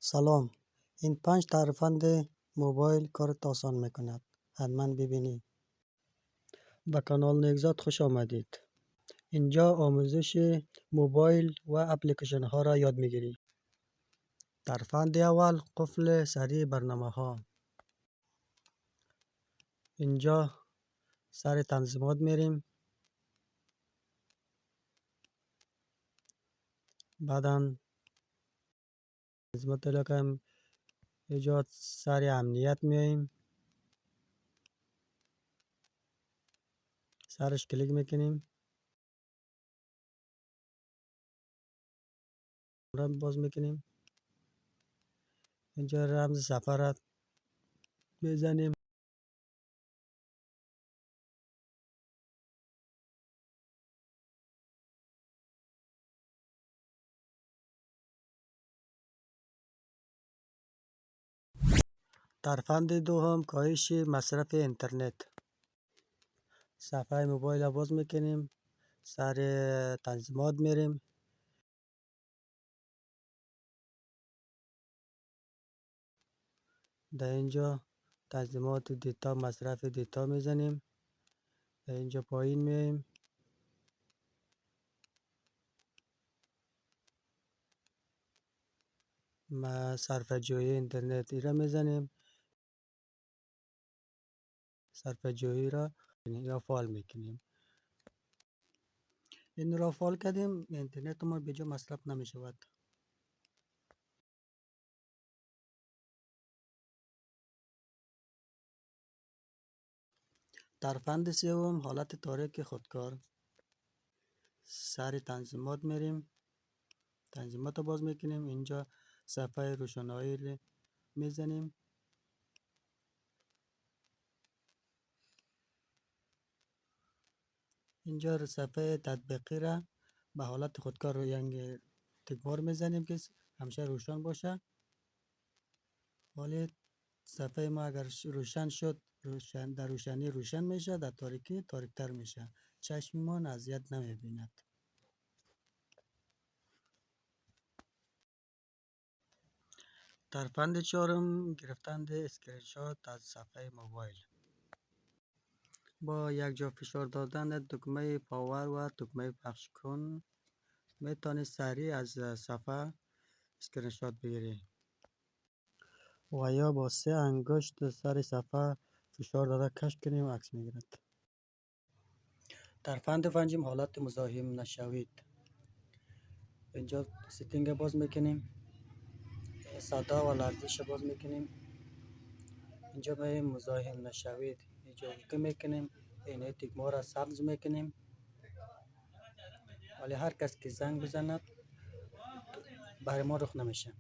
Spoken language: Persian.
سلام. این 5 ترفند موبایل کارت آسان میکند. حتما ببینید. به کانال نگزاد خوش آمدید. اینجا آموزش موبایل و اپلیکیشن ها را یاد میگیرید. ترفند اول، قفل سریع برنامه ها. اینجا سر تنظیمات میریم. بعدا تنظیمات علاقه ایجاد سر امنیت میاییم. سرش کلیک میکنیم. را باز میکنیم. اینجا رمز صفحه را میزنیم. ترفند دوم، کاهش مصرف اینترنت. صفحه موبایل را باز میکنیم. سر تنظیمات میریم. در اینجا تنظیمات دیتا، مصرف دیتا میزنیم. در اینجا پایین میایم. صرفه جویی اینترنت را میزنیم. صرفه جویی را فعال میکنیم. این را فعال کردیم. اینترنت ما به جا مصرف نمیشود. ترفند سوم، حالت تاریک خودکار. سر تنظیمات میریم. تنظیمات رو باز میکنیم. اینجا صفحه روشنایی میزنیم. اینجا صفحه تطبیقی را به حالت خودکار رو یعنی تکبار میزنیم که همیشه روشن باشه. ولی صفحه ما اگر روشن شد، در روشنی روشن میشه، در تاریکی تاریکتر میشه. چشم ما اذیت نمیبیند. ترفند چهارم، گرفتن اسکرین شات از صفحه موبایل. با یک جا فشار دادن دکمه پاور و دکمه پخش کن میتونی سریع از صفحه اسکرین شات بگیری. و یا با 3 انگشت سر صفحه فشار داده کش کنیم و عکس میگیرد. ترفند پنجم، حالت مزاحم نشوید. اینجا ستینگ باز میکنیم. صدا و لرزش باز میکنیم. اینجا به مزاحم نشوید اینجا اوکی میکنیم. این تکمه را سبز میکنیم. ولی هر کس که زنگ بزند برای ما رخ نمیشه.